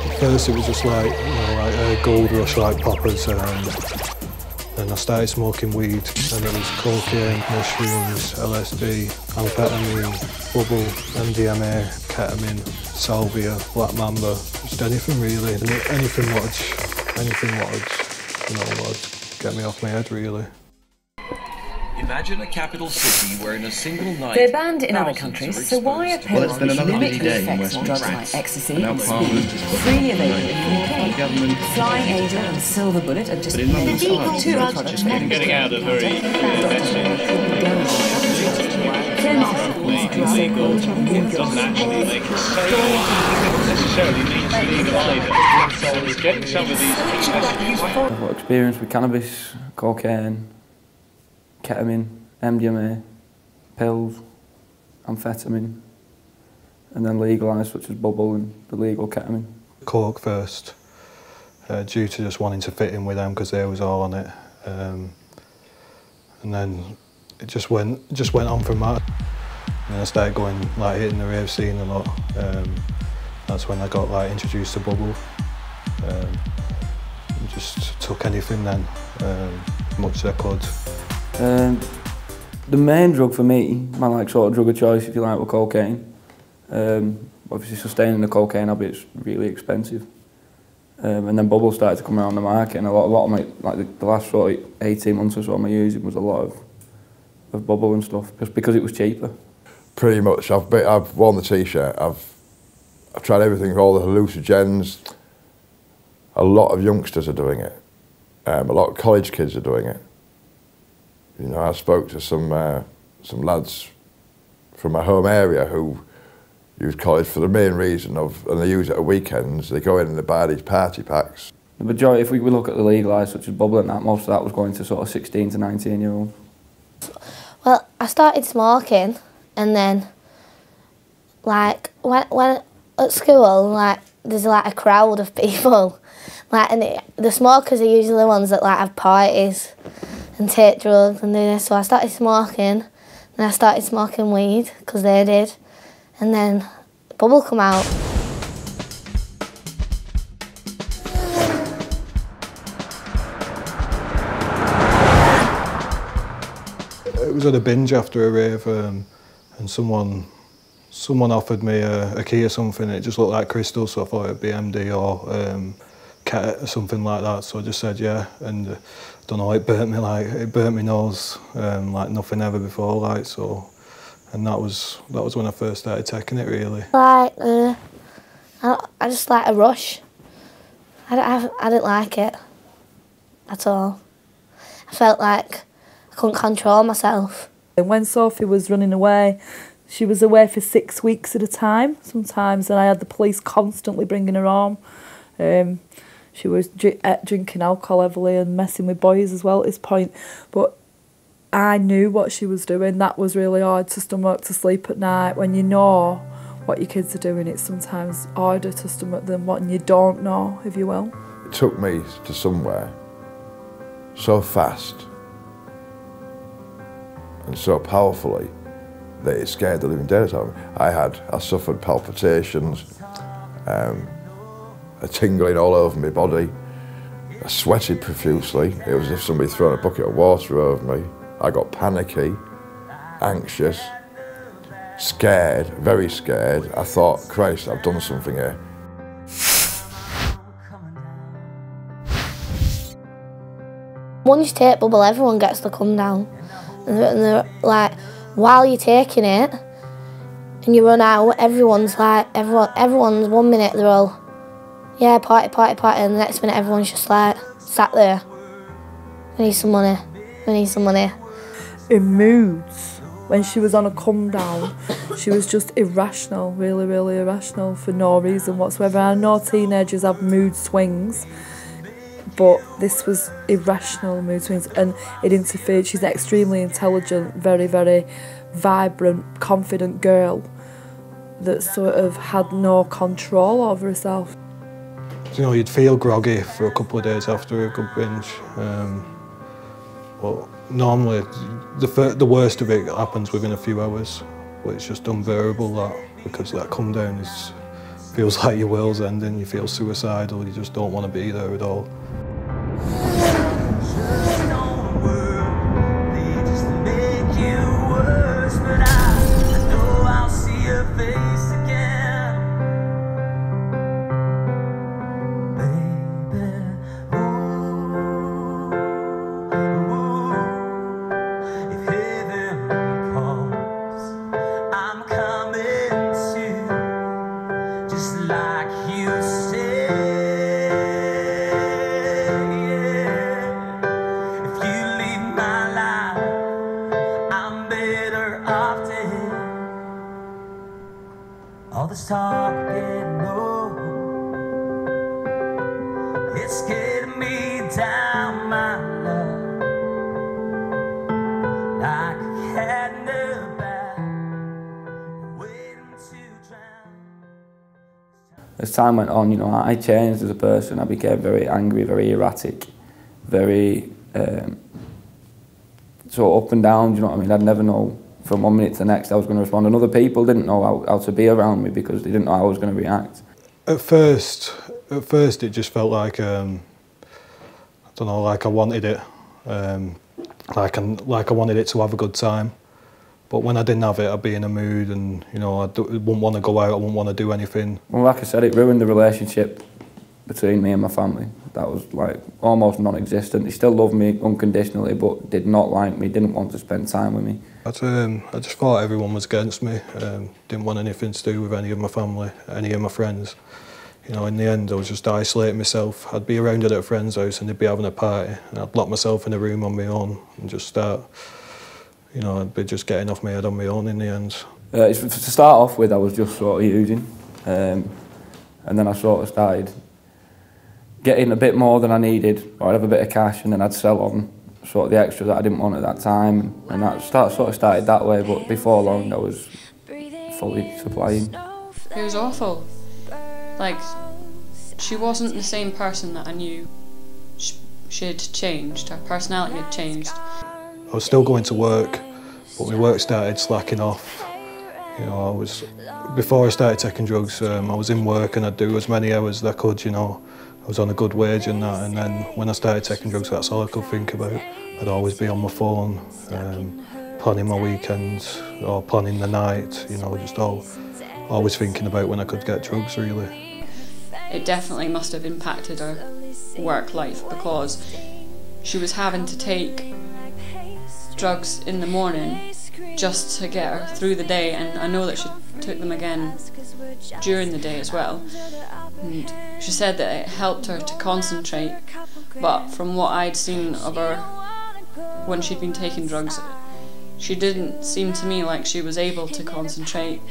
At first it was just like, like gold rush like poppers, and then I started smoking weed, and it was cocaine, mushrooms, LSD, amphetamine, bubble, MDMA, ketamine, salvia, black mamba, just anything really, anything what would get me off my head really. Imagine a capital city where in a single night... They're banned in other countries, so why are pills which mimic the effects of drugs like ecstasy and speed freely available in the UK? Flying Angel and Silver Bullet are just two products getting out of very illegal doesn't actually make it safe. It necessarily needs to legal either. So it's getting some of these I've got experience with cannabis, cocaine, ketamine, MDMA, pills, amphetamine, and then legalised such as bubble and the legal ketamine. Coke first, due to just wanting to fit in with them because they was all on it, and then it just went on from that. And I started going hitting the rave scene a lot. That's when I got introduced to bubble. Just took anything then, much as I could. The main drug for me, my sort of drug of choice, if you like, was cocaine. Obviously, sustaining the cocaine habit's really expensive. And then bubble started to come around the market, and a lot of my the last sort of 18 months or so of my using was a lot of bubble and stuff, just because it was cheaper. Pretty much. I've worn the T-shirt. I've tried everything, all the hallucinogens. A lot of youngsters are doing it. A lot of college kids are doing it. You know, I spoke to some lads from my home area who use college for the main reason of, and they use it at weekends. They go in and they buy these party packs. The majority, if we look at the legalised, such as bubble and that, most of that was going to sort of 16 to 19-year-olds. Well, I started smoking, and then, when at school, there's a crowd of people, and the smokers are usually the ones that have parties and take drugs and do this. So I started smoking, and I started smoking weed because they did, and then bubble come out. It was at a binge after a rave, and someone offered me a key or something. It just looked like crystal, so I thought it'd be MD or ket or something like that. So I just said yeah, and I don't know, it burnt me my nose like nothing ever before, so. And that was when I first started taking it really. I just like a rush. I didn't like it at all. I felt like I couldn't control myself. And when Sophie was running away, she was away for 6 weeks at a time sometimes, and I had the police constantly bringing her home. She was drinking alcohol heavily and messing with boys as well at this point. But I knew what she was doing. That was really hard to stomach, to sleep at night. When you know what your kids are doing, it's sometimes harder to stomach than what you don't know, if you will. It took me to somewhere so fast and so powerfully that it scared the living daylights out of me. I suffered palpitations, a tingling all over my body. I sweated profusely. It was as if somebody thrown a bucket of water over me. I got panicky, anxious, scared, very scared. I thought, Christ, I've done something here. Once you take bubble, everyone gets to come down. And they're while you're taking it, and you run out, everyone's 1 minute, they're all, yeah, party, party, party, and the next minute everyone's just sat there. We need some money, we need some money. In moods, when she was on a come down, she was just irrational, really, really irrational for no reason whatsoever. I know teenagers have mood swings, but this was irrational mood swings, and it interfered. She's an extremely intelligent, very, very vibrant, confident girl that sort of had no control over herself. You know, you'd feel groggy for a couple of days after a good binge. But normally, the worst of it happens within a few hours, but it's just unbearable because that come down is feels like your world's ending, you feel suicidal, you just don't want to be there at all. All this talk getting old, it's getting me down, my love, like a cat in the bag, waiting to drown. As time went on, you know, I changed as a person. I became very angry, very erratic, very sort of up and down, do you know what I mean? I'd never know from one minute to the next I was going to respond, and other people didn't know how to be around me because they didn't know how I was going to react. At first it just felt like, I don't know, like I wanted it, like I wanted it to have a good time. But when I didn't have it, I'd be in a mood and, you know, I wouldn't want to go out, I wouldn't want to do anything. Well, like I said, it ruined the relationship between me and my family. That was like almost non-existent. They still loved me unconditionally, but did not like me, didn't want to spend time with me. I just thought everyone was against me. Didn't want anything to do with any of my family, any of my friends. You know, in the end, I was just isolating myself. I'd be around at a friend's house and they'd be having a party, and I'd lock myself in a room on my own and just start. You know, I'd be just getting off my head on my own in the end. To start off with, I was just sort of using, and then I sort of started getting a bit more than I needed, or I'd have a bit of cash and then I'd sell on sort of the extras that I didn't want at that time, and that sort of started that way, but before long I was fully supplying. It was awful. Like, she wasn't the same person that I knew. She had changed, her personality had changed. I was still going to work, but my work started slacking off. You know, before I started taking drugs, I was in work and I'd do as many hours as I could, you know. I was on a good wage and that, and then when I started taking drugs, that's all I could think about. I'd always be on my phone, planning my weekends or planning the night, you know, just always thinking about when I could get drugs, really. It definitely must have impacted her work life, because she was having to take drugs in the morning just to get her through the day, and I know that she took them again during the day as well. And she said that it helped her to concentrate, but from what I'd seen of her when she'd been taking drugs, she didn't seem to me like she was able to concentrate.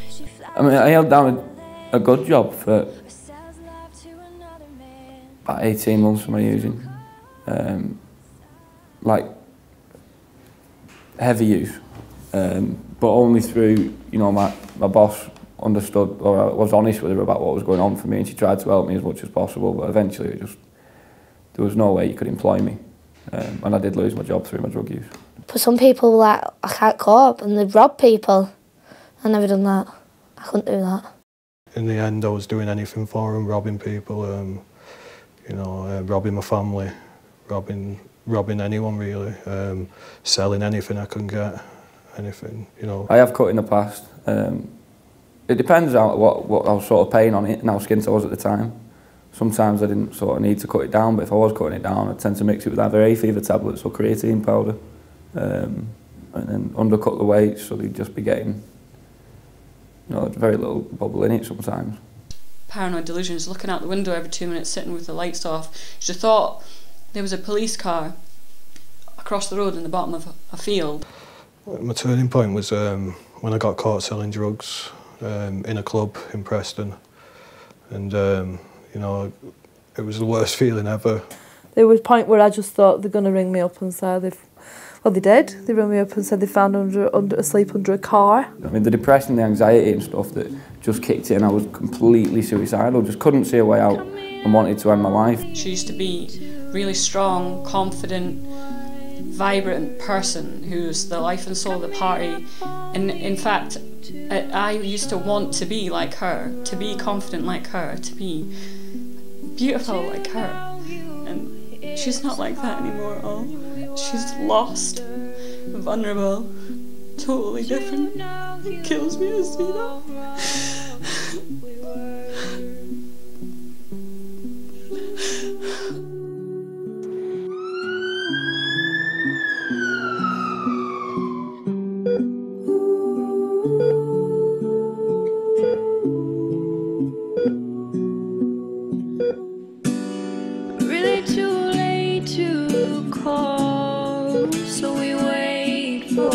I mean, I held down a good job for about 18 months for my using. Like, heavy use, but only through, you know, my boss understood, or I was honest with her about what was going on for me, and she tried to help me as much as possible, but eventually there was no way you could employ me, and I did lose my job through my drug use. But some people were like, I can't cope, and they'd rob people. I never done that. I couldn't do that. In the end, I was doing anything for them, robbing people, you know, robbing my family, robbing anyone really, selling anything I can get, anything, you know. I have cut in the past. It depends on what I was sort of paying on it and how skint I was at the time. Sometimes I didn't sort of need to cut it down, but if I was cutting it down, I'd tend to mix it with either hay fever tablets or creatine powder, and then undercut the weights, so they'd just be getting, you know, very little bubble in it sometimes. Paranoid delusions, looking out the window every 2 minutes, sitting with the lights off. She thought there was a police car across the road in the bottom of a field. My turning point was when I got caught selling drugs in a club in Preston, and you know, it was the worst feeling ever. There was a point where I just thought they're going to ring me up and say well, they did. They rang me up and said they found asleep under a car. I mean, the depression, the anxiety and stuff that just kicked in, I was completely suicidal, just couldn't see a way out and wanted to end my life. She used to be a really strong, confident, vibrant person who's the life and soul of the party. And in fact, I used to want to be like her, to be confident like her, to be beautiful like her. And she's not like that anymore at all. She's lost, vulnerable, totally different. It kills me to see that. Really too late to call, so we wait for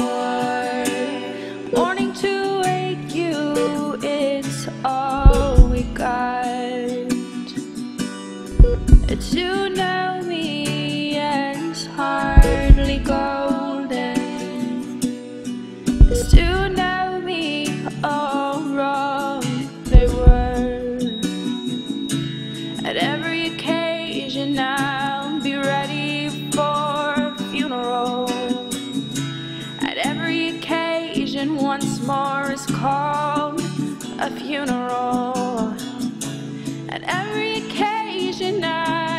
morning to wake you. It's all we got. It's you know me, and it's hardly golden. It's you know me, all wrong they were. At every occasion I'll be ready for a funeral. At every occasion once more is called a funeral. At every occasion I